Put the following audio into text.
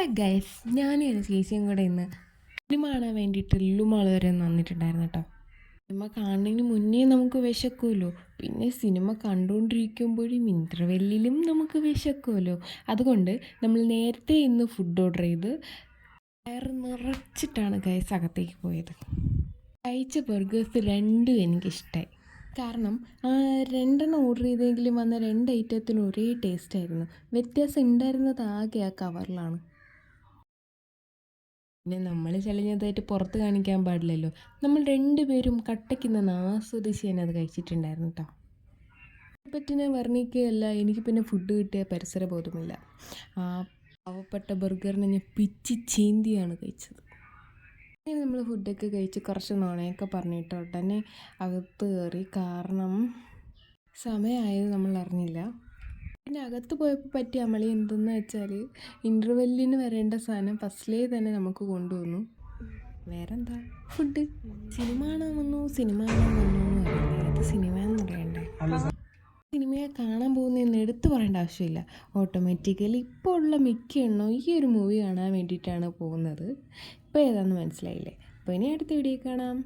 Hello guys, ഞാനും എൻ്റെ ചേച്ചിയും കൂടെ ഇന്ന് സിനിമ കാണാൻ വേണ്ടിയിട്ട് ലുലുമാൾ വരെ വന്നിട്ടുണ്ടായിരുന്നു കേട്ടോ. സിനിമ കാണുന്നതിന് മുന്നേ നമുക്ക് വിശക്കുമല്ലോ, പിന്നെ സിനിമ കണ്ടുകൊണ്ടിരിക്കുമ്പോഴും ഇൻ്റർവെല്ലിലും നമുക്ക് വിശക്കുമല്ലോ. അതുകൊണ്ട് നമ്മൾ നേരത്തെ ഇന്ന് ഫുഡ് ഓർഡർ ചെയ്ത് വയറ് നിറച്ചിട്ടാണ് ഗൈസ് അകത്തേക്ക് പോയത്. കഴിച്ച ബർഗേഴ്സ് രണ്ടും എനിക്കിഷ്ടമായി. കാരണം രണ്ടെണ്ണം ഓർഡർ ചെയ്തെങ്കിലും വന്ന രണ്ട് ഐറ്റത്തിനും ഒരേ ടേസ്റ്റ് ആയിരുന്നു. വ്യത്യാസം ഉണ്ടായിരുന്നത് ആകെ ആ കവറിലാണ്. പിന്നെ നമ്മൾ ചളിഞ്ഞതായിട്ട് പുറത്ത് കാണിക്കാൻ പാടില്ലല്ലോ. നമ്മൾ രണ്ടുപേരും കട്ടയ്ക്ക് നിന്ന് ആസ്വദിച്ച് തന്നെ അത് കഴിച്ചിട്ടുണ്ടായിരുന്നു കേട്ടോ. പറ്റിനെ വർണ്ണിക്കുകയല്ല, എനിക്ക് പിന്നെ ഫുഡ് കിട്ടിയ പരിസര ബോധമില്ല. ആ പാവപ്പെട്ട ബർഗറിനെ ഞാൻ പിച്ചി ചീന്തിയാണ് കഴിച്ചത്. അങ്ങനെ നമ്മൾ ഫുഡൊക്കെ കഴിച്ച് കുറച്ച് നുണയൊക്കെ പറഞ്ഞിട്ട് ഉടനെ അകത്ത് കയറി. കാരണം സമയമായത് നമ്മൾ അറിഞ്ഞില്ല. പിന്നെ അകത്ത് പോയപ്പോൾ പറ്റിയ അമളി എന്തെന്ന് വെച്ചാൽ, ഇൻ്റർവെല്ലിന് വരേണ്ട സാധനം ഫസ്റ്റിലേ തന്നെ നമുക്ക് കൊണ്ടുവന്നു. വേറെന്താ, ഫുഡ്. സിനിമ കാണാൻ വന്നു എന്ന് പറയുന്നത് ഏത് സിനിമയെന്ന് പറയണ്ടേ. സിനിമയെ കാണാൻ പോകുന്നതെന്ന് എടുത്തു പറയേണ്ട ആവശ്യമില്ല. ഓട്ടോമാറ്റിക്കലി ഇപ്പോൾ ഉള്ള മിക്ക എണ്ണവും ഈ ഒരു മൂവി കാണാൻ വേണ്ടിയിട്ടാണ് പോകുന്നത്. ഇപ്പോൾ ഏതാണെന്ന് മനസ്സിലായില്ലേ. അപ്പോൾ ഇനി അടുത്ത വീഡിയോ കാണാം.